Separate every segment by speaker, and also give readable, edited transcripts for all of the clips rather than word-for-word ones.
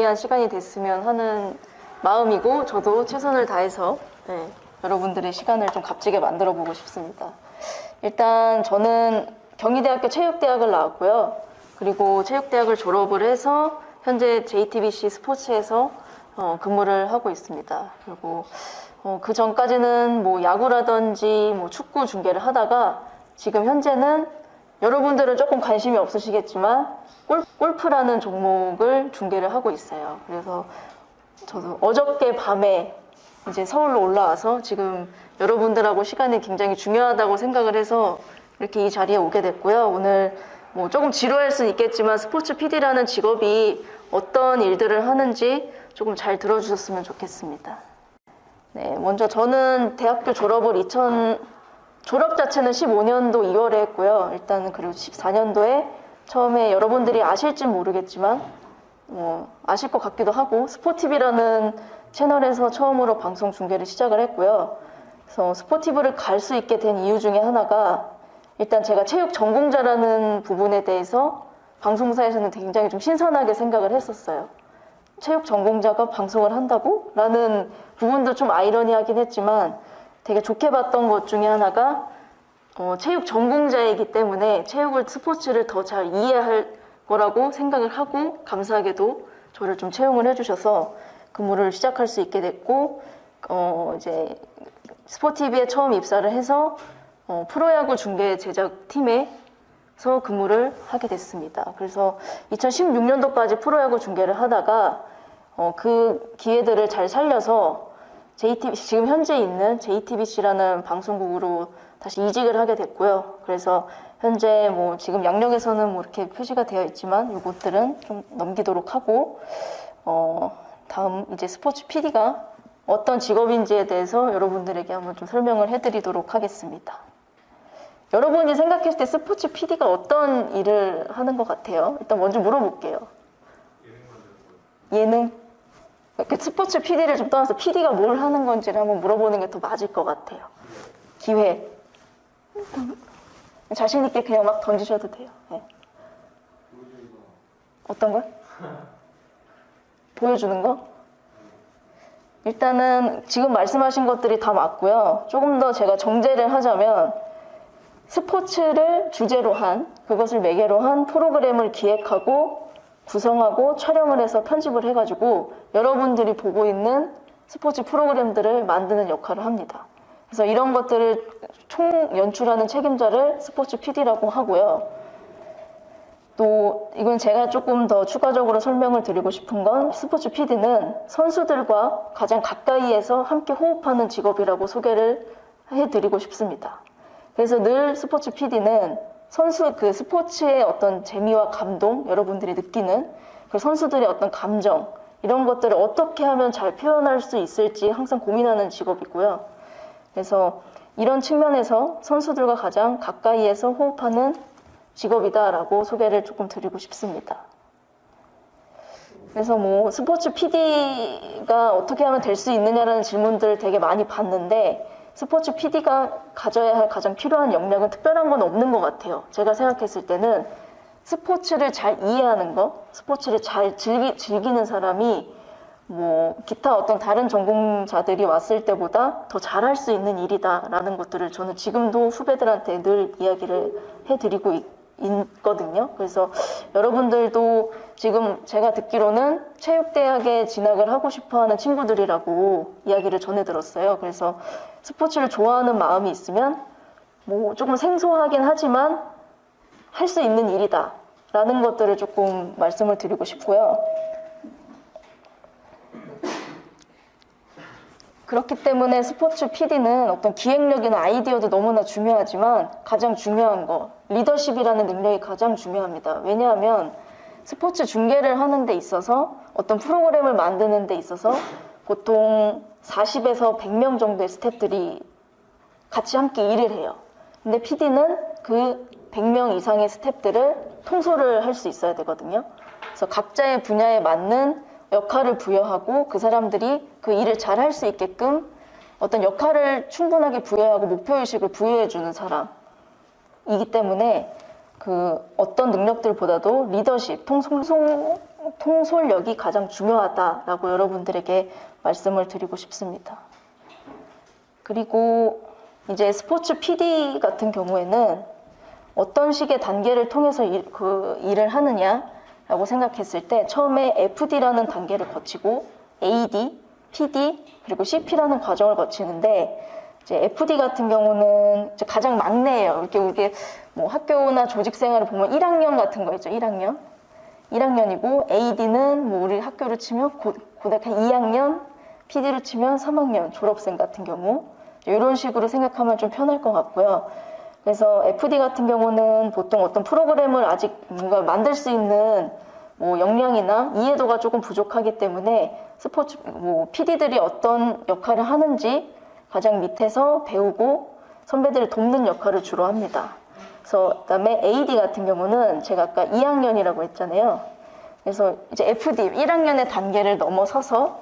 Speaker 1: 유익한 시간이 됐으면 하는 마음이고, 저도 최선을 다해서 여러분들의 시간을 좀 값지게 만들어 보고 싶습니다. 일단 저는 경희대학교 체육대학을 나왔고요. 그리고 체육대학을 졸업을 해서 현재 JTBC 스포츠에서 근무를 하고 있습니다. 그리고 그 전까지는 뭐 야구라든지 뭐 축구 중계를 하다가 지금 현재는 여러분들은 조금 관심이 없으시겠지만 골프라는 종목을 중계를 하고 있어요. 그래서 저도 어저께 밤에 이제 서울로 올라와서 지금 여러분들하고 시간이 굉장히 중요하다고 생각을 해서 이렇게 이 자리에 오게 됐고요. 오늘 뭐 조금 지루할 수는 있겠지만 스포츠 PD라는 직업이 어떤 일들을 하는지 조금 잘 들어주셨으면 좋겠습니다. 네, 먼저 저는 대학교 졸업을 졸업 자체는 15년도 2월에 했고요. 일단은 그리고 14년도에 처음에 여러분들이 아실진 모르겠지만 아실 것 같기도 하고 스포티비라는 채널에서 처음으로 방송 중계를 시작을 했고요. 그래서 스포티비를 갈 수 있게 된 이유 중에 하나가 일단 제가 체육 전공자라는 부분에 대해서 방송사에서는 굉장히 좀 신선하게 생각을 했었어요. 체육 전공자가 방송을 한다고? 라는 부분도 좀 아이러니하긴 했지만 되게 좋게 봤던 것 중에 하나가 체육 전공자이기 때문에 스포츠를 더 잘 이해할 거라고 생각을 하고 감사하게도 저를 좀 채용을 해주셔서 근무를 시작할 수 있게 됐고 이제 스포티비에 처음 입사를 해서 프로야구 중계 제작팀에서 근무를 하게 됐습니다. 그래서 2016년도까지 프로야구 중계를 하다가 그 기회들을 잘 살려서 지금 현재 있는 JTBC라는 방송국으로 다시 이직을 하게 됐고요. 그래서 현재 뭐 지금 양력에서는 뭐 이렇게 표시가 되어 있지만 이것들은 좀 넘기도록 하고 다음 이제 스포츠 PD가 어떤 직업인지에 대해서 여러분들에게 한번 좀 설명을 해드리도록 하겠습니다. 여러분이 생각했을 때 스포츠 PD가 어떤 일을 하는 것 같아요? 일단 먼저 물어볼게요. 예능? 스포츠 PD를 좀 떠나서 PD가 뭘 하는 건지를 한번 물어보는 게 더 맞을 것 같아요. 기획. 자신 있게 그냥 막 던지셔도 돼요. 네. 어떤 걸? 보여주는 거? 일단은 지금 말씀하신 것들이 다 맞고요. 조금 더 제가 정제를 하자면 스포츠를 주제로 한, 그것을 매개로 한 프로그램을 기획하고 구성하고 촬영을 해서 편집을 해가지고 여러분들이 보고 있는 스포츠 프로그램들을 만드는 역할을 합니다. 그래서 이런 것들을 총 연출하는 책임자를 스포츠 PD라고 하고요. 또 이건 제가 조금 더 추가적으로 설명을 드리고 싶은 건 스포츠 PD는 선수들과 가장 가까이에서 함께 호흡하는 직업이라고 소개를 해드리고 싶습니다. 그래서 늘 스포츠 PD는 그 스포츠의 어떤 재미와 감동, 여러분들이 느끼는 그 선수들의 어떤 감정, 이런 것들을 어떻게 하면 잘 표현할 수 있을지 항상 고민하는 직업이고요. 그래서 이런 측면에서 선수들과 가장 가까이에서 호흡하는 직업이다라고 소개를 조금 드리고 싶습니다. 그래서 뭐 스포츠 PD가 어떻게 하면 될 수 있느냐라는 질문들을 되게 많이 받는데 스포츠 PD가 가져야 할 가장 필요한 역량은 특별한 건 없는 것 같아요. 제가 생각했을 때는 스포츠를 잘 이해하는 거, 스포츠를 잘 즐기는 사람이 뭐 기타 어떤 다른 전공자들이 왔을 때보다 더 잘할 수 있는 일이다라는 것들을 저는 지금도 후배들한테 늘 이야기를 해드리고 있거든요. 그래서 여러분들도 지금 제가 듣기로는 체육대학에 진학을 하고 싶어하는 친구들이라고 이야기를 전해 들었어요. 그래서 스포츠를 좋아하는 마음이 있으면 뭐 조금 생소하긴 하지만 할 수 있는 일이다 라는 것들을 조금 말씀을 드리고 싶고요. 그렇기 때문에 스포츠 PD는 어떤 기획력이나 아이디어도 너무나 중요하지만 가장 중요한 거, 리더십이라는 능력이 가장 중요합니다. 왜냐하면 스포츠 중계를 하는 데 있어서 어떤 프로그램을 만드는 데 있어서 보통 40에서 100명 정도의 스태프들이 같이 함께 일을 해요. 근데 PD는 그 100명 이상의 스태프들을 통솔을 할 수 있어야 되거든요. 그래서 각자의 분야에 맞는 역할을 부여하고 그 사람들이 그 일을 잘 할 수 있게끔 어떤 역할을 충분하게 부여하고 목표의식을 부여해주는 사람이기 때문에 그 어떤 능력들보다도 리더십, 통솔력이 가장 중요하다라고 여러분들에게 말씀을 드리고 싶습니다. 그리고 이제 스포츠 PD 같은 경우에는 어떤 식의 단계를 통해서 일을 하느냐라고 생각했을 때 처음에 FD라는 단계를 거치고 AD, PD, 그리고 CP라는 과정을 거치는데 이제 FD 같은 경우는 이제 가장 막내예요. 이렇게 뭐 학교나 조직 생활을 보면 1학년 같은 거 있죠. 1학년이고 AD는 뭐 우리 학교를 치면 고등학교 2학년, PD를 치면 3학년 졸업생 같은 경우 이런 식으로 생각하면 좀 편할 것 같고요. 그래서 FD 같은 경우는 보통 어떤 프로그램을 아직 뭔가 만들 수 있는 뭐 역량이나 이해도가 조금 부족하기 때문에 스포츠 뭐 PD들이 어떤 역할을 하는지 가장 밑에서 배우고 선배들을 돕는 역할을 주로 합니다. 그래서 그다음에 AD 같은 경우는 제가 아까 2학년이라고 했잖아요. 그래서 이제 FD 1학년의 단계를 넘어서서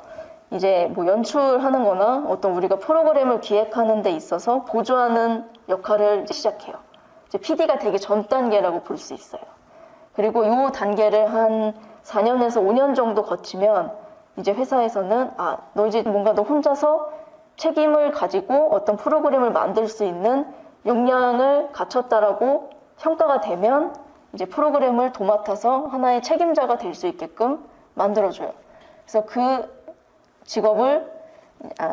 Speaker 1: 이제 뭐 연출하는 거나 어떤 우리가 프로그램을 기획하는 데 있어서 보조하는 역할을 이제 시작해요. 이제 PD가 되게 전 단계라고 볼 수 있어요. 그리고 이 단계를 한 4년에서 5년 정도 거치면 이제 회사에서는 너 이제 뭔가 너 혼자서 책임을 가지고 어떤 프로그램을 만들 수 있는 역량을 갖췄다라고 평가가 되면 이제 프로그램을 도맡아서 하나의 책임자가 될 수 있게끔 만들어줘요. 그래서 그 직업을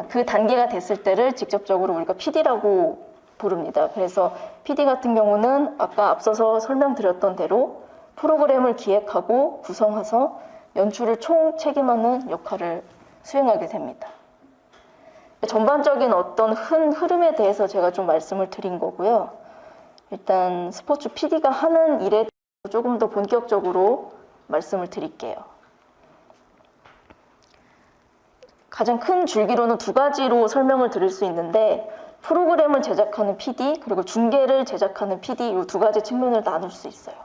Speaker 1: 그 단계가 됐을 때를 직접적으로 우리가 PD라고 부릅니다. 그래서 PD 같은 경우는 아까 앞서서 설명드렸던 대로 프로그램을 기획하고 구성해서 연출을 총 책임하는 역할을 수행하게 됩니다. 전반적인 어떤 흐름에 대해서 제가 좀 말씀을 드린 거고요. 일단 스포츠 PD가 하는 일에 조금 더 본격적으로 말씀을 드릴게요. 가장 큰 줄기로는 두 가지로 설명을 드릴 수 있는데 프로그램을 제작하는 PD 그리고 중계를 제작하는 PD 이 두 가지 측면을 나눌 수 있어요.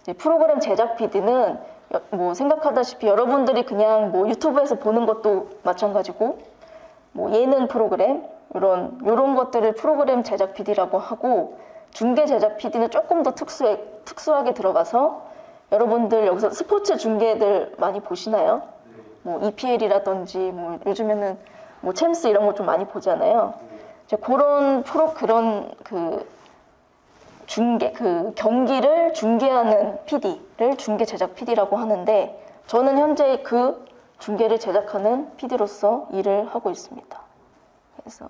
Speaker 1: 이제 프로그램 제작 PD는 뭐 생각하다시피 여러분들이 그냥 뭐 유튜브에서 보는 것도 마찬가지고 뭐 예능 프로그램 이런 것들을 프로그램 제작 PD라고 하고 중계 제작 PD는 조금 더 특수하게 들어가서 여러분들 여기서 스포츠 중계들 많이 보시나요? 뭐 EPL이라든지 뭐 요즘에는 뭐 챔스 이런 거 좀 많이 보잖아요. 이제 그런 경기를 중계하는 PD를 중계 제작 PD라고 하는데 저는 현재 그 중계를 제작하는 PD로서 일을 하고 있습니다. 그래서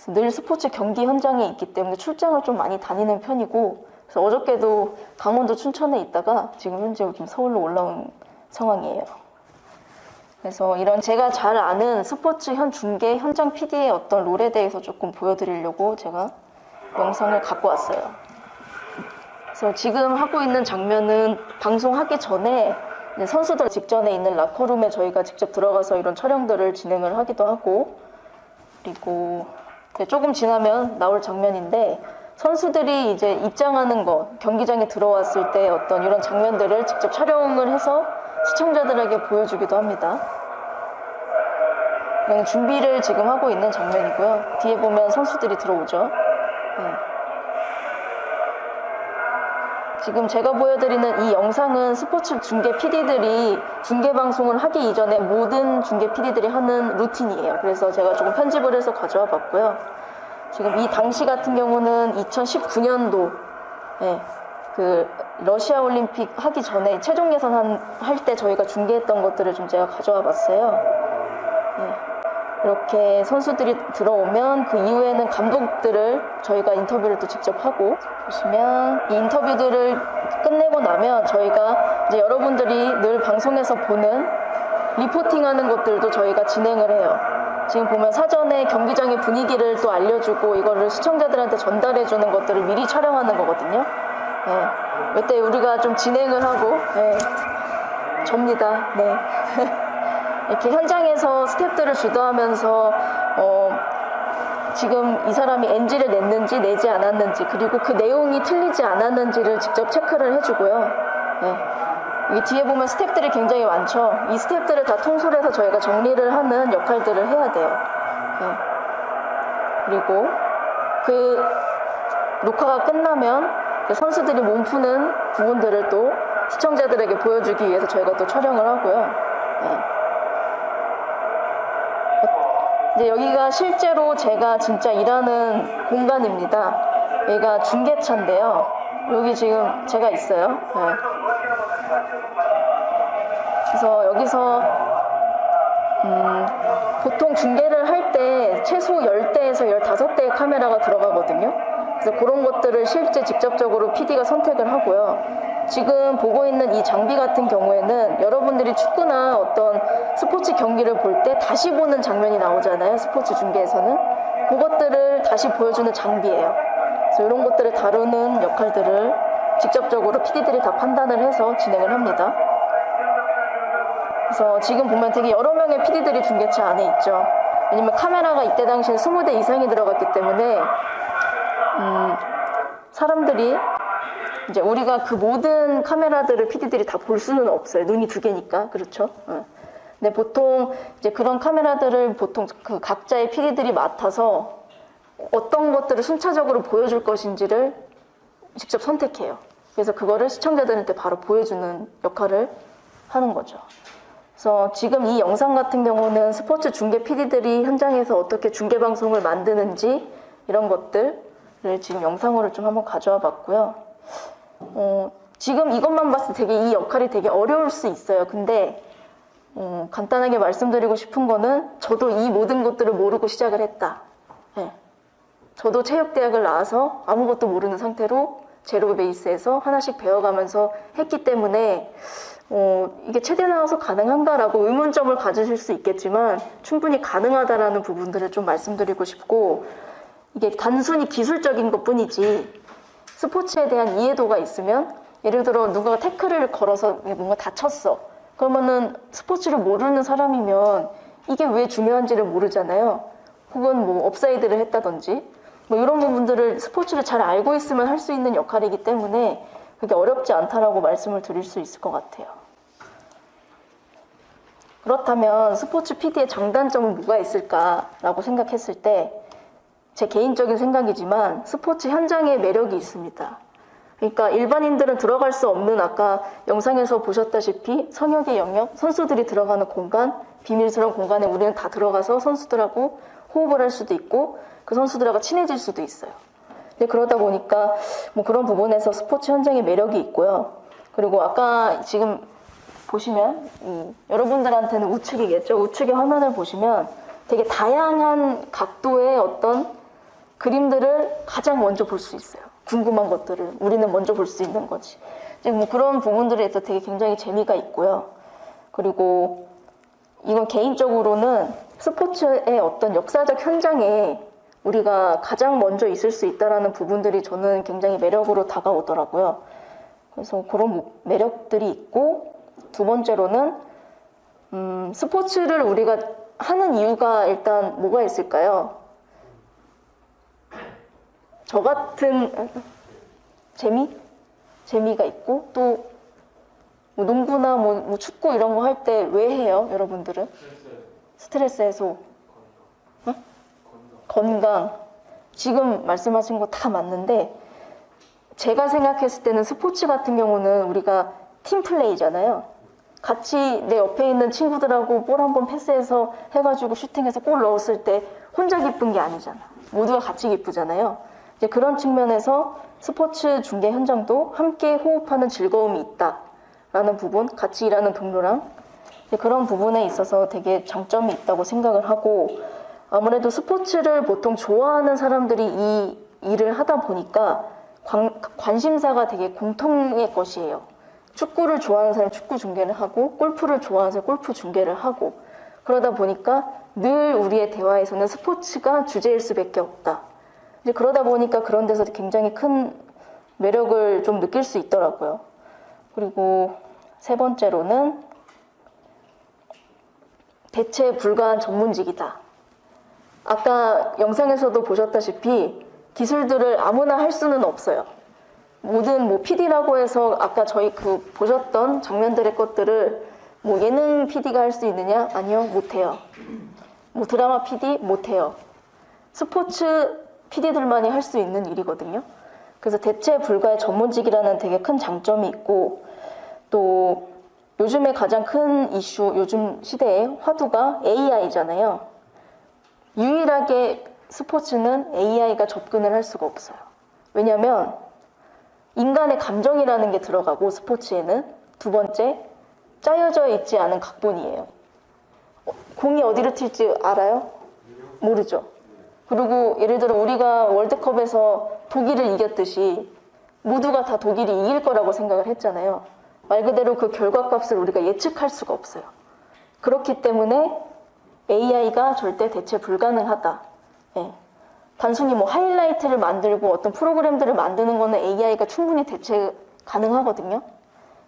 Speaker 1: 늘 스포츠 경기 현장에 있기 때문에 출장을 좀 많이 다니는 편이고 그래서 어저께도 강원도 춘천에 있다가 지금 현재 좀 서울로 올라온 상황이에요. 그래서 이런 제가 잘 아는 스포츠 중계 현장 PD의 어떤 롤에 대해서 조금 보여드리려고 제가 영상을 갖고 왔어요. 그래서 지금 하고 있는 장면은 방송하기 전에 선수들 직전에 있는 라커룸에 저희가 직접 들어가서 이런 촬영들을 진행을 하기도 하고 그리고 조금 지나면 나올 장면인데 선수들이 이제 입장하는 거 경기장에 들어왔을 때 어떤 이런 장면들을 직접 촬영을 해서 시청자들에게 보여주기도 합니다. 이건 준비를 지금 하고 있는 장면이고요. 뒤에 보면 선수들이 들어오죠. 지금 제가 보여드리는 이 영상은 스포츠 중계 PD들이 중계 방송을 하기 이전에 모든 중계 PD들이 하는 루틴이에요. 그래서 제가 조금 편집을 해서 가져와 봤고요. 지금 이 당시 같은 경우는 2019년도 그 러시아 올림픽 하기 전에 최종 예선 할 때 저희가 중계했던 것들을 좀 제가 가져와 봤어요. 이렇게 선수들이 들어오면 그 이후에는 감독들을 저희가 인터뷰를 또 직접 하고 보시면 이 인터뷰들을 끝내고 나면 저희가 이제 여러분들이 늘 방송에서 보는 리포팅하는 것들도 저희가 진행을 해요. 지금 보면 사전에 경기장의 분위기를 또 알려주고 이거를 시청자들한테 전달해주는 것들을 미리 촬영하는 거거든요. 이때 우리가 좀 진행을 하고 접니다. 이렇게 현장에서 스태프들을 주도하면서 지금 이 사람이 NG를 냈는지 내지 않았는지 그리고 그 내용이 틀리지 않았는지를 직접 체크를 해주고요. 이 뒤에 보면 스태프들이 굉장히 많죠. 이 스태프들을 다 통솔해서 저희가 정리를 하는 역할들을 해야 돼요. 그리고 그 녹화가 끝나면 선수들이 몸 푸는 부분들을 또 시청자들에게 보여주기 위해서 저희가 또 촬영을 하고요. 네. 이제 여기가 실제로 제가 진짜 일하는 공간입니다. 여기가 중계차인데요. 여기 지금 제가 있어요. 네. 그래서 여기서 보통 중계를 할 때 최소 10대에서 15대의 카메라가 들어가거든요. 그래서 그런 것들을 실제 직접적으로 PD가 선택을 하고요. 지금 보고 있는 이 장비 같은 경우에는 여러분들이 축구나 어떤 스포츠 경기를 볼 때 다시 보는 장면이 나오잖아요. 스포츠 중계에서는. 그것들을 다시 보여주는 장비예요. 그래서 이런 것들을 다루는 역할들을 직접적으로 PD들이 다 판단을 해서 진행을 합니다. 그래서 지금 보면 되게 여러 명의 PD들이 중계차 안에 있죠. 왜냐면 카메라가 이때 당시에 20대 이상이 들어갔기 때문에 사람들이 이제 우리가 그 모든 카메라들을 PD들이 다 볼 수는 없어요. 눈이 두 개니까. 그렇죠? 근데 보통 이제 그런 카메라들을 보통 그 각자의 PD들이 맡아서 어떤 것들을 순차적으로 보여줄 것인지를 직접 선택해요. 그래서 그거를 시청자들한테 바로 보여주는 역할을 하는 거죠. 그래서 지금 이 영상 같은 경우는 스포츠 중계 PD들이 현장에서 어떻게 중계 방송을 만드는지 이런 것들을 지금 영상으로 좀 한번 가져와 봤고요. 지금 이것만 봤을 때 되게 이 역할이 되게 어려울 수 있어요. 근데 간단하게 말씀드리고 싶은 거는 저도 이 모든 것들을 모르고 시작을 했다. 네. 저도 체육대학을 나와서 아무것도 모르는 상태로 제로 베이스에서 하나씩 배워가면서 했기 때문에 이게 체대 나와서 가능한가라고 의문점을 가지실 수 있겠지만 충분히 가능하다라는 부분들을 좀 말씀드리고 싶고, 이게 단순히 기술적인 것 뿐이지 스포츠에 대한 이해도가 있으면, 예를 들어 누가 태클을 걸어서 뭔가 다쳤어. 그러면은 스포츠를 모르는 사람이면 이게 왜 중요한지를 모르잖아요. 혹은 뭐 업사이드를 했다든지 뭐 이런 부분들을 스포츠를 잘 알고 있으면 할 수 있는 역할이기 때문에 그게 어렵지 않다라고 말씀을 드릴 수 있을 것 같아요. 그렇다면 스포츠 PD의 장단점은 뭐가 있을까라고 생각했을 때, 제 개인적인 생각이지만 스포츠 현장에 매력이 있습니다. 그러니까 일반인들은 들어갈 수 없는, 아까 영상에서 보셨다시피 성역의 영역, 선수들이 들어가는 공간, 비밀스러운 공간에 우리는 다 들어가서 선수들하고 호흡을 할 수도 있고 그 선수들하고 친해질 수도 있어요. 근데 그러다 보니까 뭐 그런 부분에서 스포츠 현장에 매력이 있고요. 그리고 아까 지금 보시면 여러분들한테는 우측이겠죠. 우측의 화면을 보시면 되게 다양한 각도의 어떤 그림들을 가장 먼저 볼 수 있어요. 궁금한 것들을 우리는 먼저 볼 수 있는 거지. 이제 뭐 그런 부분들에 있어서 되게 굉장히 재미가 있고요. 그리고 이건 개인적으로는 스포츠의 어떤 역사적 현장에 우리가 가장 먼저 있을 수 있다는 부분들이 저는 굉장히 매력으로 다가오더라고요. 그래서 그런 매력들이 있고, 두 번째로는 스포츠를 우리가 하는 이유가 일단 뭐가 있을까요? 저 같은 재미가 있고, 또 뭐 농구나 뭐 축구 이런 거 할 때 왜 해요, 여러분들은? 스트레스 해소, 건강. 지금 말씀하신 거 다 맞는데, 제가 생각했을 때는 스포츠 같은 경우는 우리가 팀플레이잖아요. 같이 내 옆에 있는 친구들하고 볼 한번 패스해서 해가지고 슈팅해서 골 넣었을 때 혼자 기쁜 게 아니잖아. 모두가 같이 기쁘잖아요. 이제 그런 측면에서 스포츠 중계 현장도 함께 호흡하는 즐거움이 있다라는 부분, 같이 일하는 동료랑 그런 부분에 있어서 되게 장점이 있다고 생각을 하고, 아무래도 스포츠를 보통 좋아하는 사람들이 이 일을 하다 보니까 관심사가 되게 공통의 것이에요. 축구를 좋아하는 사람이 축구 중계를 하고, 골프를 좋아하는 사람이 골프 중계를 하고, 그러다 보니까 늘 우리의 대화에서는 스포츠가 주제일 수밖에 없다. 이제 그러다 보니까 그런 데서 굉장히 큰 매력을 좀 느낄 수 있더라고요. 그리고 세 번째로는 대체 불가한 전문직이다. 아까 영상에서도 보셨다시피 기술들을 아무나 할 수는 없어요. 모든 뭐 PD라고 해서 아까 저희 그 보셨던 장면들의 것들을 뭐 예능 PD가 할 수 있느냐? 아니요, 못해요. 뭐 드라마 PD 못해요. 스포츠 PD들만이 할 수 있는 일이거든요. 그래서 대체 불가의 전문직이라는 되게 큰 장점이 있고, 또 요즘에 가장 큰 이슈, 요즘 시대의 화두가 AI잖아요. 유일하게 스포츠는 AI가 접근을 할 수가 없어요. 왜냐하면 인간의 감정이라는 게 들어가고, 스포츠에는 두 번째, 짜여져 있지 않은 각본이에요. 공이 어디로 튈지 알아요? 모르죠. 그리고 예를 들어 우리가 월드컵에서 독일을 이겼듯이 모두가 다 독일이 이길 거라고 생각을 했잖아요. 말 그대로 그 결과값을 우리가 예측할 수가 없어요. 그렇기 때문에 AI가 절대 대체 불가능하다. 예. 단순히 뭐 하이라이트를 만들고 어떤 프로그램들을 만드는 거는 AI가 충분히 대체 가능하거든요.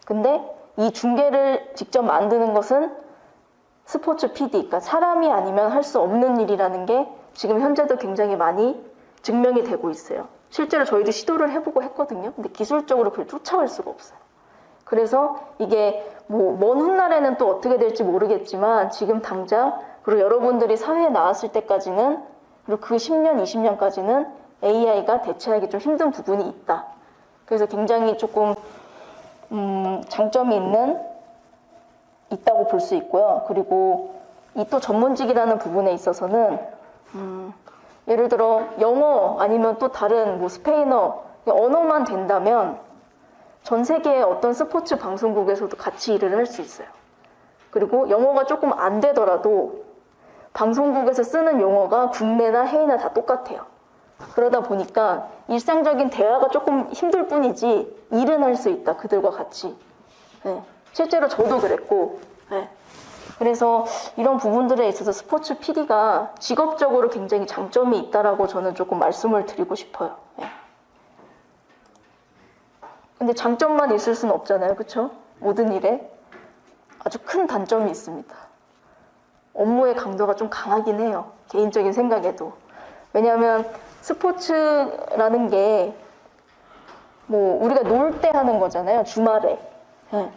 Speaker 1: 근데 이 중계를 직접 만드는 것은 스포츠 PD, 그러니까 사람이 아니면 할 수 없는 일이라는 게 지금 현재도 굉장히 많이 증명이 되고 있어요. 실제로 저희도 시도를 해보고 했거든요. 근데 기술적으로 그걸 쫓아갈 수가 없어요. 그래서 이게 뭐 먼 훗날에는 또 어떻게 될지 모르겠지만 지금 당장, 그리고 여러분들이 사회에 나왔을 때까지는, 그리고 그 10년, 20년까지는 AI가 대체하기 좀 힘든 부분이 있다. 그래서 굉장히 조금 장점이 있다고 볼 수 있고요. 그리고 이 또 전문직이라는 부분에 있어서는 예를 들어 영어 아니면 또 다른 뭐 스페인어, 언어만 된다면 전 세계의 어떤 스포츠 방송국에서도 같이 일을 할 수 있어요. 그리고 영어가 조금 안 되더라도 방송국에서 쓰는 용어가 국내나 해외나 다 똑같아요. 그러다 보니까 일상적인 대화가 조금 힘들 뿐이지 일은 할 수 있다, 그들과 같이. 네. 실제로 저도 그랬고, 네. 그래서 이런 부분들에 있어서 스포츠 PD가 직업적으로 굉장히 장점이 있다라고 저는 조금 말씀을 드리고 싶어요. 네. 근데 장점만 있을 수는 없잖아요, 그렇죠? 모든 일에 아주 큰 단점이 있습니다. 업무의 강도가 좀 강하긴 해요, 개인적인 생각에도. 왜냐하면 스포츠라는 게 뭐 우리가 놀 때 하는 거잖아요, 주말에. 네.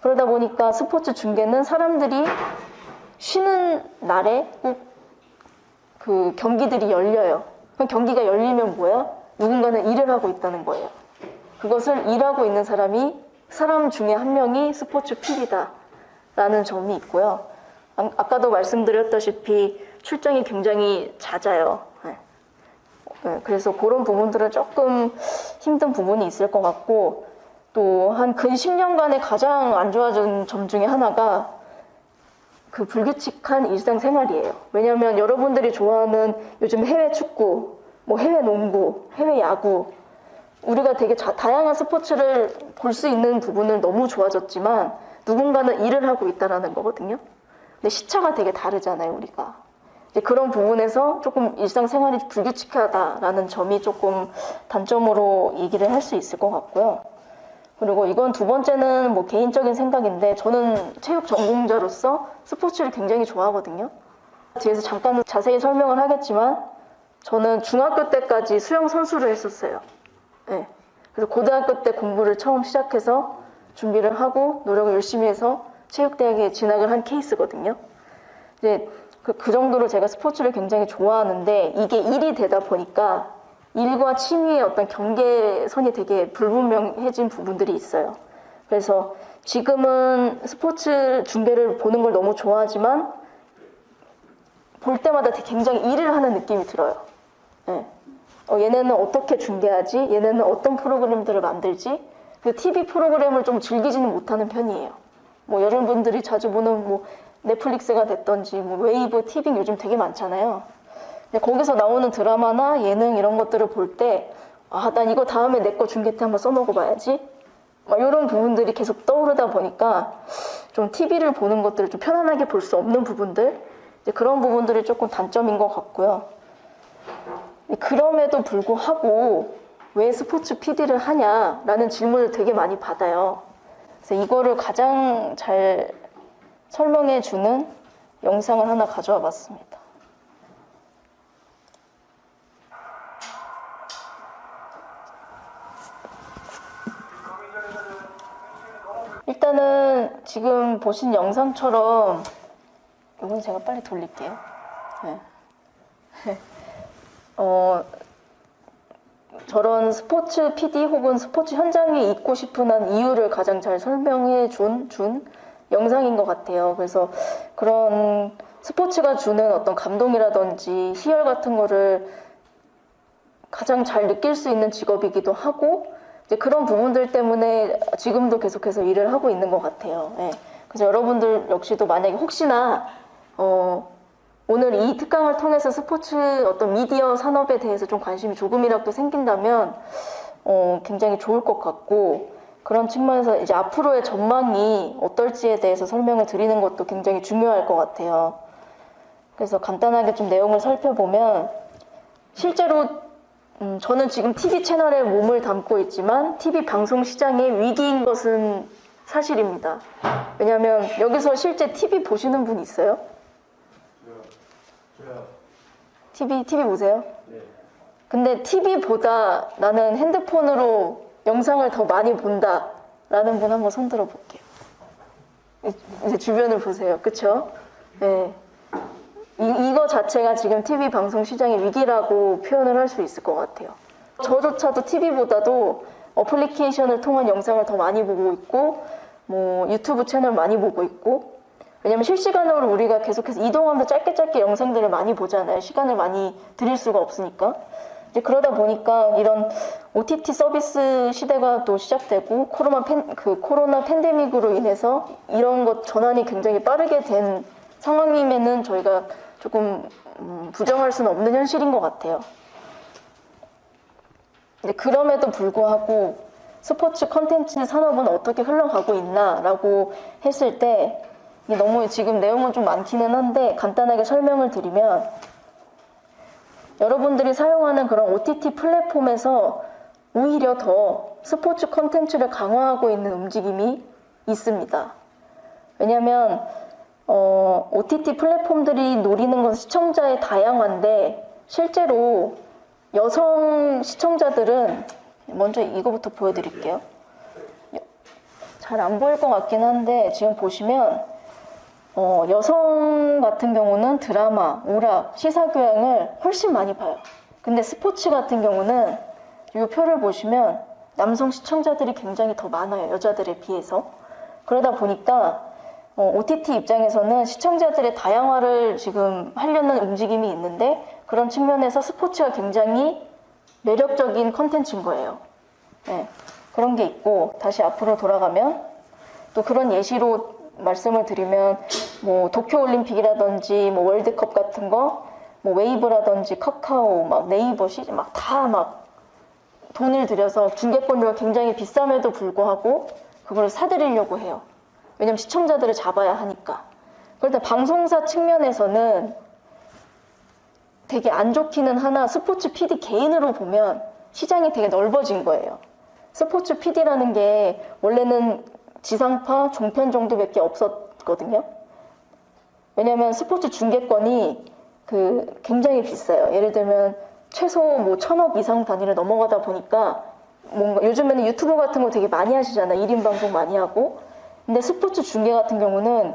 Speaker 1: 그러다 보니까 스포츠 중계는 사람들이 쉬는 날에 꼭 그 경기들이 열려요. 그럼 경기가 열리면 뭐야? 누군가는 일을 하고 있다는 거예요. 그것을 일하고 있는 사람 중에 한 명이 스포츠 PD다라는 점이 있고요. 아까도 말씀드렸다시피 출장이 굉장히 잦아요. 네, 그래서 그런 부분들은 조금 힘든 부분이 있을 것 같고, 또 한 근 10년간의 가장 안 좋아진 점 중에 하나가 그 불규칙한 일상생활이에요. 왜냐하면 여러분들이 좋아하는 요즘 해외 축구, 뭐 해외 농구, 해외 야구, 우리가 되게 다양한 스포츠를 볼 수 있는 부분은 너무 좋아졌지만 누군가는 일을 하고 있다는 거거든요. 근데 시차가 되게 다르잖아요, 우리가. 이제 그런 부분에서 조금 일상생활이 불규칙하다라는 점이 조금 단점으로 얘기를 할 수 있을 것 같고요. 그리고 이건 두 번째는 뭐 개인적인 생각인데, 저는 체육 전공자로서 스포츠를 굉장히 좋아하거든요. 뒤에서 잠깐 자세히 설명을 하겠지만 저는 중학교 때까지 수영 선수를 했었어요. 네. 그래서 고등학교 때 공부를 처음 시작해서 준비를 하고 노력을 열심히 해서 체육대학에 진학을 한 케이스거든요. 이제 그 정도로 제가 스포츠를 굉장히 좋아하는데, 이게 일이 되다 보니까 일과 취미의 어떤 경계선이 되게 불분명해진 부분들이 있어요. 그래서 지금은 스포츠 중계를 보는 걸 너무 좋아하지만 볼 때마다 굉장히 일을 하는 느낌이 들어요. 네. 얘네는 어떻게 중계하지? 얘네는 어떤 프로그램들을 만들지? 그 TV 프로그램을 좀 즐기지는 못하는 편이에요. 뭐 여러분들이 자주 보는 뭐 넷플릭스가 됐던지 뭐 웨이브, 티빙 요즘 되게 많잖아요. 근데 거기서 나오는 드라마나 예능 이런 것들을 볼 때, 난 이거 다음에 내 거 중계 때 한번 써먹어봐야지, 막 이런 부분들이 계속 떠오르다 보니까 좀 TV를 보는 것들을 좀 편안하게 볼 수 없는 부분들, 이제 그런 부분들이 조금 단점인 것 같고요. 그럼에도 불구하고 왜 스포츠 PD를 하냐라는 질문을 되게 많이 받아요. 그래서 이거를 가장 잘 설명해 주는 영상을 하나 가져와 봤습니다. 일단은 지금 보신 영상처럼, 이건 제가 빨리 돌릴게요. 네. 저런 스포츠 PD 혹은 스포츠 현장에 있고 싶은 한 이유를 가장 잘 설명해 준 영상인 것 같아요. 그래서 그런 스포츠가 주는 어떤 감동이라든지 희열 같은 거를 가장 잘 느낄 수 있는 직업이기도 하고 이제 그런 부분들 때문에 지금도 계속해서 일을 하고 있는 것 같아요. 네. 그래서 여러분들 역시도 만약에 혹시나 오늘 이 특강을 통해서 스포츠 어떤 미디어 산업에 대해서 좀 관심이 조금이라도 생긴다면 굉장히 좋을 것 같고 그런 측면에서 이제 앞으로의 전망이 어떨지에 대해서 설명을 드리는 것도 굉장히 중요할 것 같아요. 그래서 간단하게 좀 내용을 살펴보면 실제로 저는 지금 TV 채널에 몸을 담고 있지만 TV 방송 시장의 위기인 것은 사실입니다. 왜냐하면 여기서 실제 TV 보시는 분 있어요? 저요. TV 보세요? 네. 근데 TV보다 나는 핸드폰으로 영상을 더 많이 본다 라는 분 한번 손 들어 볼게요. 이제 주변을 보세요. 그쵸? 네. 이거 자체가 지금 TV 방송 시장의 위기라고 표현을 할 수 있을 것 같아요. 저조차도 TV보다도 어플리케이션을 통한 영상을 더 많이 보고 있고 뭐 유튜브 채널 많이 보고 있고 왜냐면 실시간으로 우리가 계속해서 이동하면서 짧게 영상들을 많이 보잖아요. 시간을 많이 들일 수가 없으니까. 이제 그러다 보니까 이런 OTT 서비스 시대가 또 시작되고 코로나 팬데믹으로 인해서 이런 것 전환이 굉장히 빠르게 된 상황임에는 저희가 조금 부정할 수는 없는 현실인 것 같아요. 근데 그럼에도 불구하고 스포츠 컨텐츠 산업은 어떻게 흘러가고 있나라고 했을 때 이게 너무 지금 내용은 좀 많기는 한데 간단하게 설명을 드리면 여러분들이 사용하는 그런 OTT 플랫폼에서 오히려 더 스포츠 컨텐츠를 강화하고 있는 움직임이 있습니다. 왜냐하면 OTT 플랫폼들이 노리는 건 시청자의 다양한데 실제로 여성 시청자들은 먼저 이거부터 보여드릴게요. 잘 안 보일 것 같긴 한데 지금 보시면 여성 같은 경우는 드라마, 오락, 시사교양을 훨씬 많이 봐요. 근데 스포츠 같은 경우는 이 표를 보시면 남성 시청자들이 굉장히 더 많아요. 여자들에 비해서. 그러다 보니까 OTT 입장에서는 시청자들의 다양화를 지금 하려는 움직임이 있는데 그런 측면에서 스포츠가 굉장히 매력적인 컨텐츠인 거예요. 네, 그런 게 있고 다시 앞으로 돌아가면 또 그런 예시로 말씀을 드리면 뭐 도쿄올림픽이라든지 뭐 월드컵 같은 거 뭐 웨이브라든지 카카오 막 네이버 시즌 막 다 막 돈을 들여서 중계권료가 굉장히 비쌈에도 불구하고 그걸 사들이려고 해요. 왜냐면 시청자들을 잡아야 하니까. 그런데 방송사 측면에서는 되게 안 좋기는 하나 스포츠 PD 개인으로 보면 시장이 되게 넓어진 거예요. 스포츠 PD라는 게 원래는 지상파, 종편 정도밖에 없었거든요. 왜냐면 스포츠 중계권이 굉장히 비싸요. 예를 들면 최소 뭐 1,000억 이상 단위를 넘어가다 보니까 뭔가 요즘에는 유튜브 같은 거 되게 많이 하시잖아요. 1인 방송 많이 하고. 근데 스포츠 중계 같은 경우는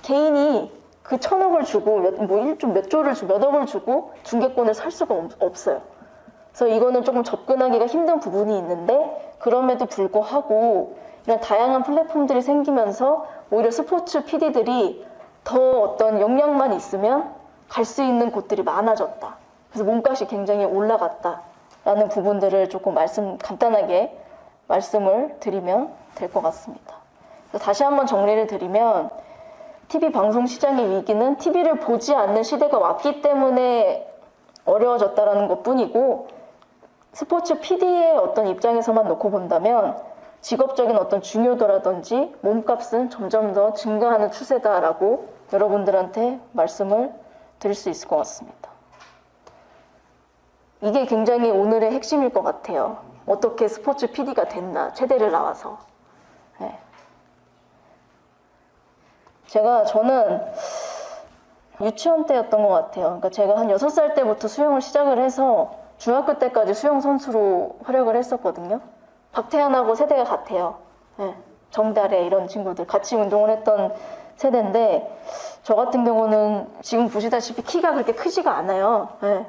Speaker 1: 개인이 그 1,000억을 주고 몇 조를 주고 몇 억을 주고 중계권을 살 수가 없어요. 그래서 이거는 조금 접근하기가 힘든 부분이 있는데 그럼에도 불구하고 이런 다양한 플랫폼들이 생기면서 오히려 스포츠 PD들이 더 어떤 역량만 있으면 갈 수 있는 곳들이 많아졌다. 그래서 몸값이 굉장히 올라갔다라는 부분들을 조금 간단하게 말씀을 드리면 될 것 같습니다. 그래서 다시 한번 정리를 드리면 TV 방송 시장의 위기는 TV를 보지 않는 시대가 왔기 때문에 어려워졌다라는 것뿐이고 스포츠 PD의 어떤 입장에서만 놓고 본다면 직업적인 어떤 중요도라든지 몸값은 점점 더 증가하는 추세다라고 여러분들한테 말씀을 드릴 수 있을 것 같습니다. 이게 굉장히 오늘의 핵심일 것 같아요. 어떻게 스포츠 PD가 됐나, 체대를 나와서. 네. 저는 유치원 때였던 것 같아요. 그러니까 제가 한 6살 때부터 수영을 시작을 해서 중학교 때까지 수영 선수로 활약을 했었거든요. 박태환하고 세대가 같아요. 네. 정달에 이런 친구들 같이 운동을 했던 세대인데 저 같은 경우는 지금 보시다시피 키가 그렇게 크지가 않아요. 네.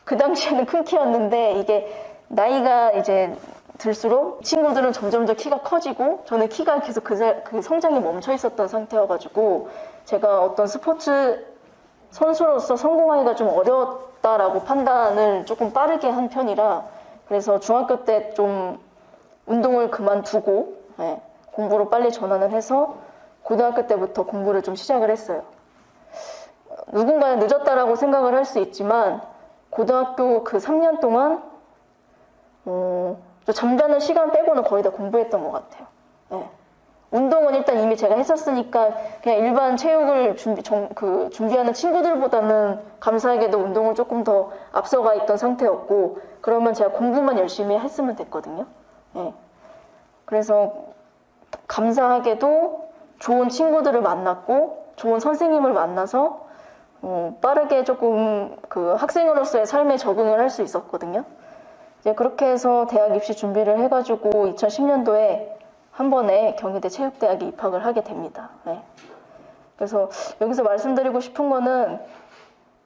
Speaker 1: 그 당시에는 큰 키였는데 이게 나이가 이제 들수록 친구들은 점점 더 키가 커지고 저는 키가 계속 그 성장이 멈춰 있었던 상태여가지고 제가 어떤 스포츠 선수로서 성공하기가 좀 어려웠다라고 판단을 조금 빠르게 한 편이라 그래서 중학교 때 좀 운동을 그만두고 공부로 빨리 전환을 해서 고등학교 때부터 공부를 좀 시작을 했어요. 누군가는 늦었다라고 생각을 할 수 있지만 고등학교 그 3년 동안 잠자는 시간 빼고는 거의 다 공부했던 것 같아요. 운동은 일단 이미 제가 했었으니까 그냥 일반 체육을 준비하는 친구들보다는 감사하게도 운동을 조금 더 앞서가 있던 상태였고 그러면 제가 공부만 열심히 했으면 됐거든요. 그래서 감사하게도 좋은 친구들을 만났고 좋은 선생님을 만나서 빠르게 조금 그 학생으로서의 삶에 적응을 할 수 있었거든요. 이제 그렇게 해서 대학 입시 준비를 해가지고 2010년도에 한 번에 경희대 체육대학에 입학을 하게 됩니다. 그래서 여기서 말씀드리고 싶은 거는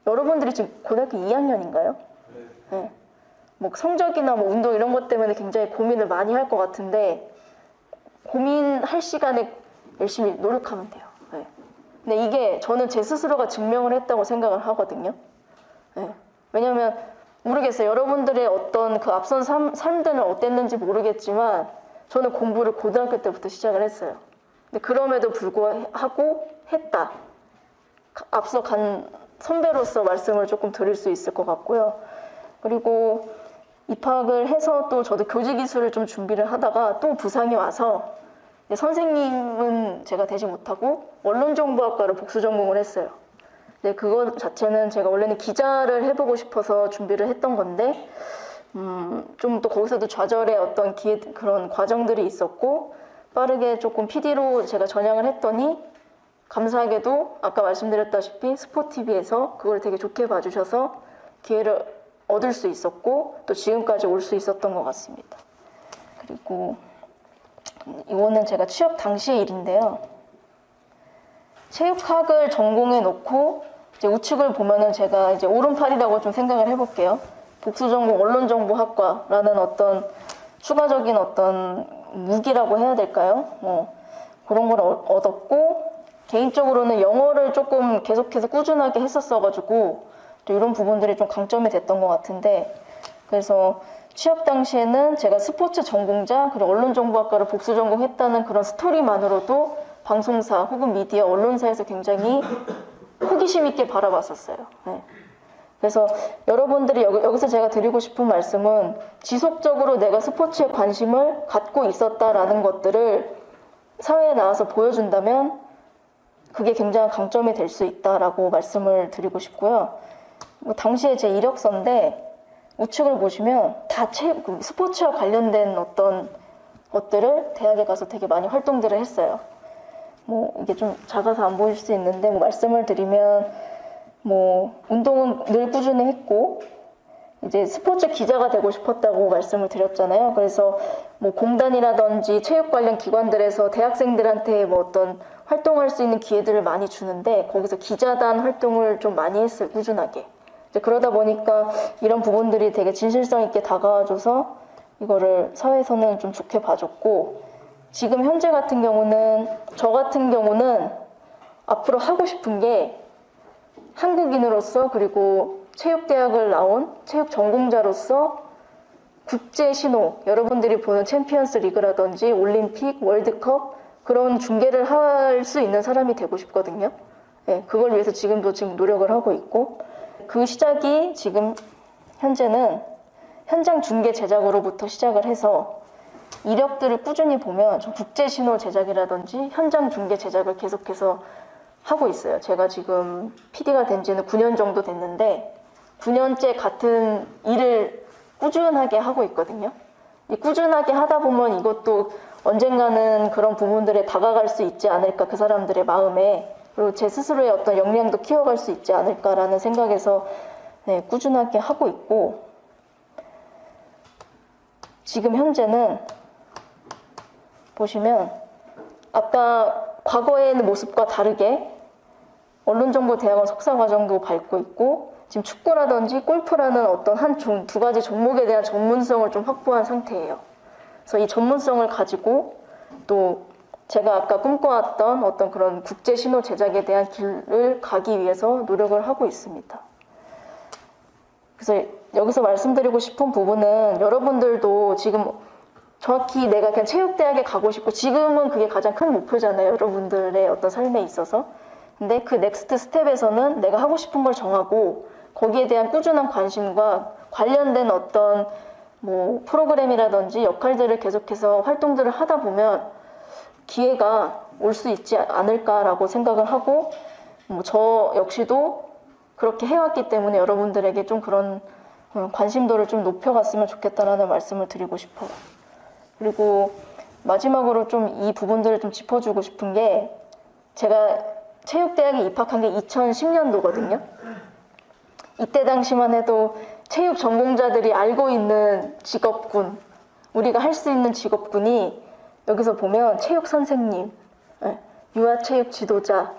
Speaker 1: 여러분들이 지금 고등학교 2학년인가요? 뭐 성적이나 뭐 운동 이런 것 때문에 굉장히 고민을 많이 할 것 같은데 고민할 시간에 열심히 노력하면 돼요. 근데 이게 저는 제 스스로가 증명을 했다고 생각을 하거든요. 왜냐면 모르겠어요. 여러분들의 어떤 그 앞선 삶들은 어땠는지 모르겠지만 저는 공부를 고등학교 때부터 시작을 했어요. 근데 그럼에도 불구하고 했다. 앞서 간 선배로서 말씀을 조금 드릴 수 있을 것 같고요. 그리고 입학을 해서 또 저도 교직이수를 좀 준비를 하다가 또 부상이 와서 선생님은 제가 되지 못하고 언론정보학과를 복수 전공을 했어요. 근데 그거 자체는 제가 원래는 기자를 해보고 싶어서 준비를 했던 건데 좀 또 거기서도 좌절의 어떤 그런 과정들이 있었고 빠르게 조금 PD로 제가 전향을 했더니 감사하게도 아까 말씀드렸다시피 스포티비에서 그걸 되게 좋게 봐주셔서 기회를 얻을 수 있었고 또 지금까지 올 수 있었던 것 같습니다. 그리고 이거는 제가 취업 당시의 일인데요. 체육학을 전공해 놓고 이제 우측을 보면은 제가 이제 오른팔이라고 좀 생각을 해볼게요. 복수전공 언론정보학과라는 어떤 추가적인 어떤 무기라고 해야 될까요? 그런 걸 얻었고 개인적으로는 영어를 조금 계속해서 꾸준하게 했었어가지고 또 이런 부분들이 좀 강점이 됐던 것 같은데 그래서 취업 당시에는 제가 스포츠 전공자 그리고 언론정보학과를 복수 전공했다는 그런 스토리만으로도 방송사 혹은 미디어 언론사에서 굉장히 호기심 있게 바라봤었어요. 그래서 여러분들이 여기서 제가 드리고 싶은 말씀은 지속적으로 내가 스포츠에 관심을 갖고 있었다라는 것들을 사회에 나와서 보여준다면 그게 굉장한 강점이 될 수 있다라고 말씀을 드리고 싶고요. 당시에 제 이력서인데 우측을 보시면 다 스포츠와 관련된 어떤 것들을 대학에 가서 되게 많이 활동들을 했어요. 이게 좀 작아서 안 보일 수 있는데 말씀을 드리면 운동은 늘 꾸준히 했고 이제 스포츠 기자가 되고 싶었다고 말씀을 드렸잖아요. 그래서 공단이라든지 체육 관련 기관들에서 대학생들한테 어떤 활동할 수 있는 기회들을 많이 주는데 거기서 기자단 활동을 좀 많이 했어요. 꾸준하게. 이제 그러다 보니까 이런 부분들이 되게 진실성 있게 다가와줘서 이거를 사회에서는 좀 좋게 봐줬고 지금 현재 같은 경우는 저 같은 경우는 앞으로 하고 싶은 게 한국인으로서 그리고 체육대학을 나온 체육 전공자로서 국제 신호, 여러분들이 보는 챔피언스 리그라든지 올림픽, 월드컵 그런 중계를 할 수 있는 사람이 되고 싶거든요. 그걸 위해서 지금 노력을 하고 있고 그 시작이 지금 현재는 현장 중계 제작으로부터 시작을 해서 이력들을 꾸준히 보면 좀 국제 신호 제작이라든지 현장 중계 제작을 계속해서 하고 있어요. 제가 지금 PD가 된 지는 9년 정도 됐는데 9년째 같은 일을 꾸준하게 하고 있거든요. 이 꾸준하게 하다 보면 이것도 언젠가는 그런 부분들에 다가갈 수 있지 않을까, 그 사람들의 마음에. 그리고 제 스스로의 어떤 역량도 키워갈 수 있지 않을까라는 생각에서 꾸준하게 하고 있고 지금 현재는 보시면 아까 과거의 모습과 다르게 언론정보대학원 석사과정도 밟고 있고 지금 축구라든지 골프라는 어떤 두 가지 종목에 대한 전문성을 좀 확보한 상태예요. 그래서 이 전문성을 가지고 또 제가 아까 꿈꿔왔던 어떤 그런 국제 신호 제작에 대한 길을 가기 위해서 노력을 하고 있습니다. 그래서 여기서 말씀드리고 싶은 부분은 여러분들도 지금 정확히 내가 그냥 체육대학에 가고 싶고 지금은 그게 가장 큰 목표잖아요. 여러분들의 어떤 삶에 있어서. 근데 그 넥스트 스텝에서는 내가 하고 싶은 걸 정하고 거기에 대한 꾸준한 관심과 관련된 어떤 뭐 프로그램이라든지 역할들을 계속해서 활동들을 하다 보면 기회가 올 수 있지 않을까라고 생각을 하고 저 역시도 그렇게 해왔기 때문에 여러분들에게 좀 그런 관심도를 좀 높여갔으면 좋겠다라는 말씀을 드리고 싶어요. 그리고 마지막으로 좀 이 부분들을 좀 짚어주고 싶은 게 제가 체육대학에 입학한 게 2010년도거든요. 이때 당시만 해도 체육 전공자들이 알고 있는 직업군, 우리가 할 수 있는 직업군이 여기서 보면 체육 선생님, 유아체육 지도자,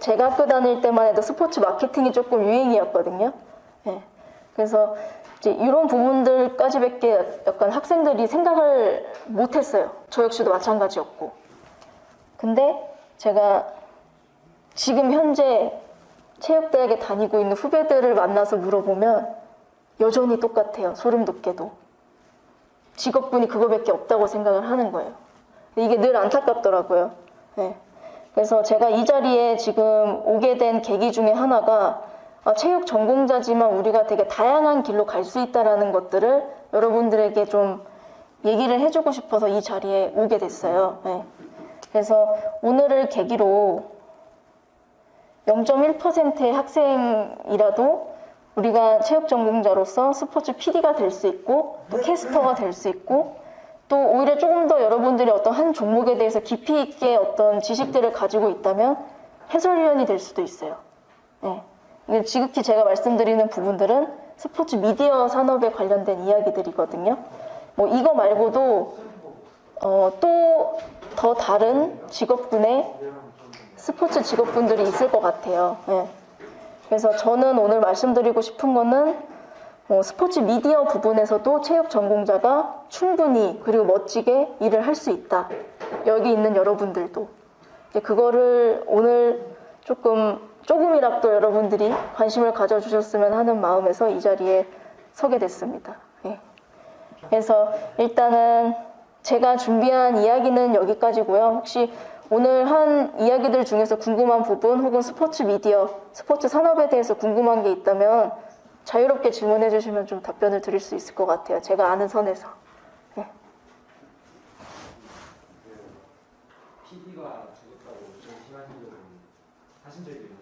Speaker 1: 제가 학교 다닐 때만 해도 스포츠 마케팅이 조금 유행이었거든요. 그래서 이제 이런 부분들까지밖에 약간 학생들이 생각을 못했어요. 저 역시도 마찬가지였고. 근데 제가 지금 현재 체육대학에 다니고 있는 후배들을 만나서 물어보면 여전히 똑같아요. 소름 돋게도. 직업군이 그거밖에 없다고 생각을 하는 거예요. 이게 늘 안타깝더라고요. 그래서 제가 이 자리에 지금 오게 된 계기 중에 하나가 체육 전공자지만 우리가 되게 다양한 길로 갈 수 있다는 것들을 여러분들에게 좀 얘기를 해주고 싶어서 이 자리에 오게 됐어요. 그래서 오늘을 계기로 0.1%의 학생이라도 우리가 체육 전공자로서 스포츠 PD가 될 수 있고 또 캐스터가 될 수 있고 또 오히려 조금 더 여러분들이 어떤 한 종목에 대해서 깊이 있게 어떤 지식들을 가지고 있다면 해설위원이 될 수도 있어요. 근데 지극히 제가 말씀드리는 부분들은 스포츠 미디어 산업에 관련된 이야기들이거든요. 이거 말고도 또 더 다른 직업군의 스포츠 직업군들이 있을 것 같아요. 그래서 저는 오늘 말씀드리고 싶은 거는 스포츠 미디어 부분에서도 체육 전공자가 충분히 그리고 멋지게 일을 할 수 있다. 여기 있는 여러분들도. 그거를 오늘 조금이라도 여러분들이 관심을 가져주셨으면 하는 마음에서 이 자리에 서게 됐습니다. 그래서 일단은 제가 준비한 이야기는 여기까지고요. 혹시 오늘 한 이야기들 중에서 궁금한 부분 혹은 스포츠 미디어, 스포츠 산업에 대해서 궁금한 게 있다면 자유롭게 질문해 주시면 좀 답변을 드릴 수 있을 것 같아요. 제가 아는 선에서.
Speaker 2: PD가 죽었다고 결심하신 적은 하신 적이 있는데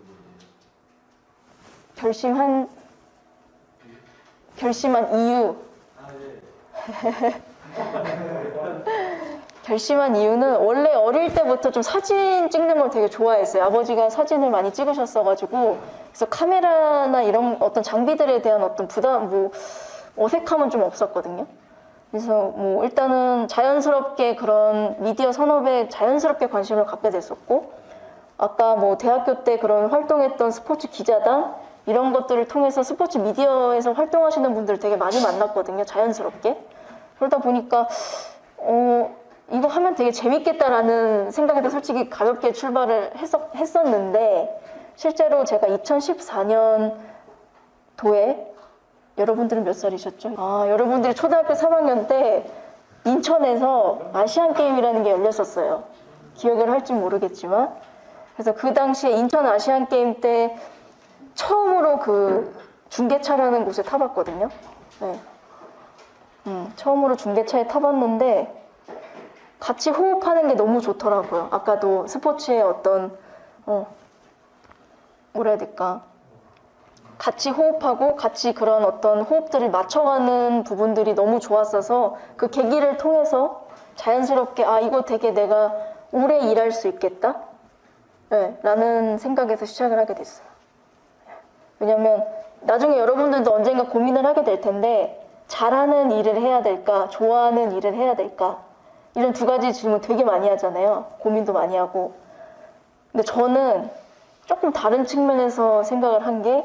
Speaker 1: 결심한 이유. 결심한 이유는 원래 어릴 때부터 좀 사진 찍는 걸 되게 좋아했어요. 아버지가 사진을 많이 찍으셨어가지고 그래서 카메라나 이런 어떤 장비들에 대한 어떤 부담, 어색함은 좀 없었거든요. 그래서 일단은 자연스럽게 그런 미디어 산업에 자연스럽게 관심을 갖게 됐었고 아까 대학교 때 그런 활동했던 스포츠 기자단 이런 것들을 통해서 스포츠 미디어에서 활동하시는 분들 되게 많이 만났거든요. 자연스럽게. 그러다 보니까 이거 하면 되게 재밌겠다라는 생각에도 솔직히 가볍게 출발을 했었는데 실제로 제가 2014년도에 여러분들은 몇 살이셨죠? 여러분들이 초등학교 3학년 때 인천에서 아시안게임이라는 게 열렸었어요. 기억을 할지 모르겠지만 그래서 그 당시에 인천 아시안게임 때 처음으로 그 중계차라는 곳에 타봤거든요. 처음으로 중계차에 타봤는데 같이 호흡하는 게 너무 좋더라고요. 아까도 스포츠의 어떤 뭐라 해야 될까, 같이 호흡하고 같이 그런 어떤 호흡들을 맞춰가는 부분들이 너무 좋았어서 그 계기를 통해서 자연스럽게 이거 되게 내가 오래 일할 수 있겠다 라는 생각에서 시작을 하게 됐어요. 왜냐면 나중에 여러분들도 언젠가 고민을 하게 될 텐데 잘하는 일을 해야 될까, 좋아하는 일을 해야 될까, 이런 두 가지 질문 되게 많이 하잖아요. 고민도 많이 하고. 근데 저는 조금 다른 측면에서 생각을 한 게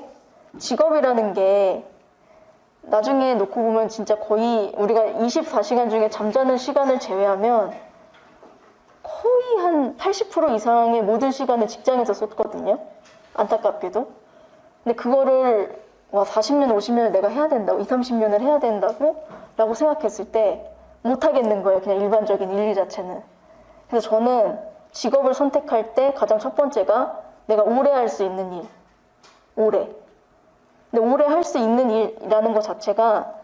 Speaker 1: 직업이라는 게 나중에 놓고 보면 진짜 거의 우리가 24시간 중에 잠자는 시간을 제외하면 거의 한 80% 이상의 모든 시간을 직장에서 쏟거든요. 안타깝게도. 근데 그거를 40년, 50년을 내가 해야 된다고, 20, 30년을 해야 된다고 라고 생각했을 때 못하겠는 거예요. 그냥 일반적인 인리 자체는. 그래서 저는 직업을 선택할 때 가장 첫 번째가 내가 오래 할 수 있는 일. 오래. 근데 오래 할 수 있는 일이라는 것 자체가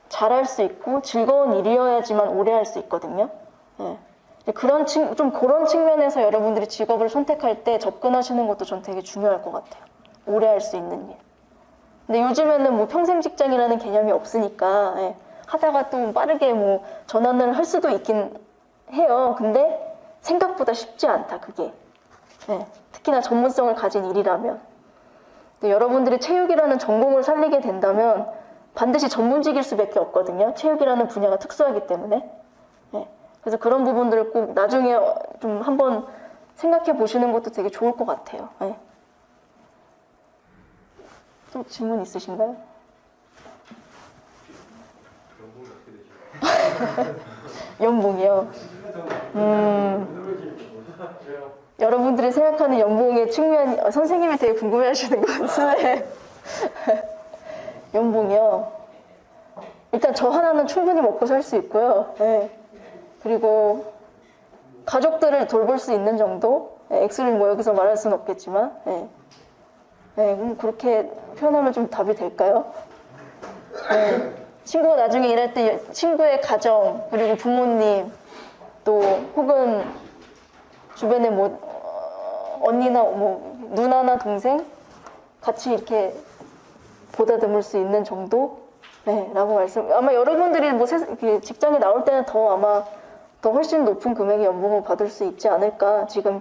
Speaker 1: 잘할 수 있고 즐거운 일이어야지만 오래 할 수 있거든요. 예. 좀 그런 측면에서 여러분들이 직업을 선택할 때 접근하시는 것도 전 되게 중요할 것 같아요. 오래 할 수 있는 일. 근데 요즘에는 뭐 평생 직장이라는 개념이 없으니까 예. 하다가 또 빠르게 뭐 전환을 할 수도 있긴 해요. 근데 생각보다 쉽지 않다, 그게. 예. 특히나 전문성을 가진 일이라면. 여러분들이 체육이라는 전공을 살리게 된다면 반드시 전문직일 수밖에 없거든요. 체육이라는 분야가 특수하기 때문에. 네. 그래서 그런 부분들을 꼭 나중에 좀 한번 생각해 보시는 것도 되게 좋을 것 같아요. 네. 또 질문 있으신가요? 연봉이요? 여러분들이 생각하는 연봉의 측면, 선생님이 되게 궁금해 하시는 것 같은데. 연봉이요? 일단 저 하나는 충분히 먹고 살 수 있고요. 네. 그리고 가족들을 돌볼 수 있는 정도? 네. 액수를 뭐 여기서 말할 수는 없겠지만. 네. 네. 그렇게 표현하면 좀 답이 될까요? 네. 친구가 나중에 일할 때 친구의 가정, 그리고 부모님, 또 혹은 주변에 뭐 언니나 뭐 누나나 동생 같이 이렇게 보다듬을 수 있는 정도? 네, 라고 아마 여러분들이 뭐 직장에 나올 때는 더 훨씬 높은 금액의 연봉을 받을 수 있지 않을까. 지금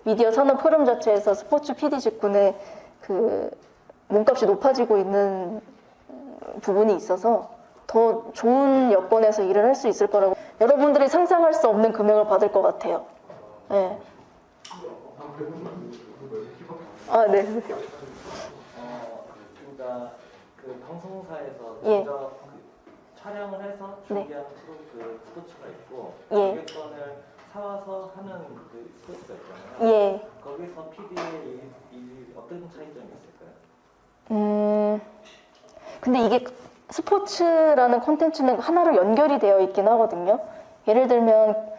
Speaker 1: 미디어 산업 흐름 자체에서 스포츠 PD 직군의 그 몸값이 높아지고 있는 부분이 있어서 더 좋은 여건에서 일을 할 수 있을 거라고, 여러분들이 상상할 수 없는 금액을 받을 것 같아요. 네. 아, 네.
Speaker 2: 그러니까 그 방송사에서
Speaker 1: 예.
Speaker 2: 먼저 촬영을 해서 준비한 스포츠가 있고
Speaker 1: 예.
Speaker 2: 기획권을 사와서 하는 그 스포츠가 있잖아요.
Speaker 1: 예.
Speaker 2: 거기서 PD의 일이 어떤 차이점이 있을까요?
Speaker 1: 근데 이게 스포츠라는 콘텐츠는 하나로 연결이 되어 있긴 하거든요. 예를 들면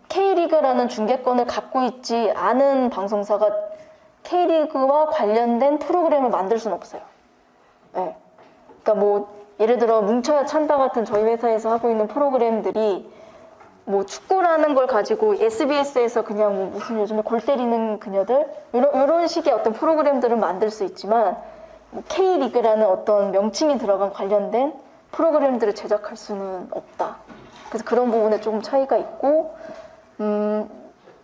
Speaker 1: K리그라는 중계권을 갖고 있지 않은 방송사가 K리그와 관련된 프로그램을 만들 수는 없어요. 네. 그러니까 뭐 예를 들어 뭉쳐야 찬다 같은 저희 회사에서 하고 있는 프로그램들이 뭐 축구라는 걸 가지고 SBS에서 그냥 뭐 무슨 요즘에 골 때리는 그녀들 이런 식의 어떤 프로그램들을 만들 수 있지만 뭐 K리그라는 어떤 명칭이 들어간 관련된 프로그램들을 제작할 수는 없다. 그래서 그런 부분에 조금 차이가 있고,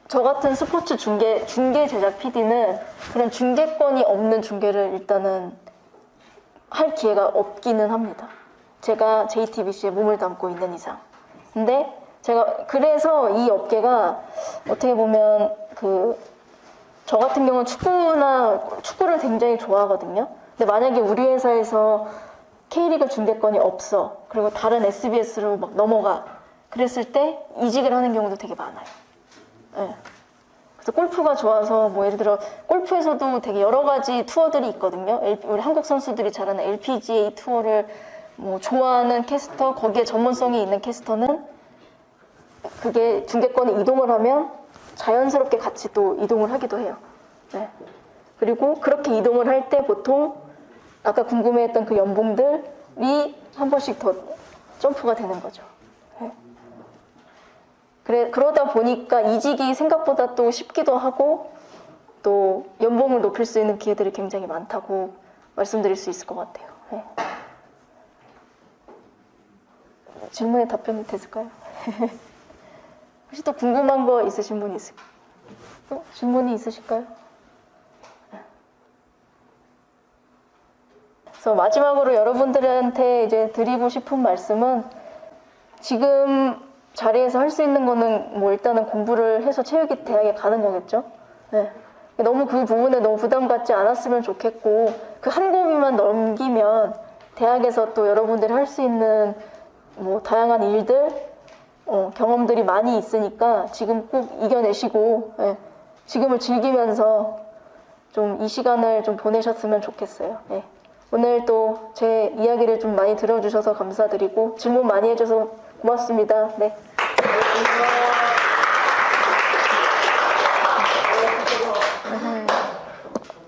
Speaker 1: 저 같은 스포츠 중계 제작 PD는 그런 중계권이 없는 중계를 일단은 할 기회가 없기는 합니다. 제가 JTBC에 몸을 담고 있는 이상. 근데 그래서 이 업계가 어떻게 보면 저 같은 경우는 축구를 굉장히 좋아하거든요. 근데 만약에 우리 회사에서 K리그 중계권이 없어. 그리고 다른 SBS로 막 넘어가. 그랬을 때 이직을 하는 경우도 되게 많아요. 네. 그래서 골프가 좋아서 뭐 예를 들어 골프에서도 되게 여러 가지 투어들이 있거든요. 우리 한국 선수들이 잘하는 LPGA 투어를 뭐 좋아하는 캐스터, 거기에 전문성이 있는 캐스터는 그게 중계권에 이동을 하면 자연스럽게 같이 또 이동을 하기도 해요. 네. 그리고 그렇게 이동을 할 때 보통 아까 궁금해했던 그 연봉들이 한 번씩 더 점프가 되는 거죠. 네. 그러다 보니까 이직이 생각보다 또 쉽기도 하고 또 연봉을 높일 수 있는 기회들이 굉장히 많다고 말씀드릴 수 있을 것 같아요. 네. 질문에 답변이 됐을까요? 혹시 또 궁금한 거 있으신 분 있을까요? 또 질문이 있으실까요? 그래서 마지막으로 여러분들한테 이제 드리고 싶은 말씀은 지금 자리에서 할 수 있는 거는 뭐 일단은 공부를 해서 체육이 대학에 가는 거겠죠. 네. 너무 그 부분에 너무 부담 갖지 않았으면 좋겠고 그 한 고비만 넘기면 대학에서 또 여러분들이 할 수 있는 뭐 다양한 일들 경험들이 많이 있으니까 지금 꼭 이겨내시고 예, 지금을 즐기면서 좀 이 시간을 좀 보내셨으면 좋겠어요. 예. 오늘 또 제 이야기를 좀 많이 들어주셔서 감사드리고 질문 많이 해줘서 고맙습니다. 네.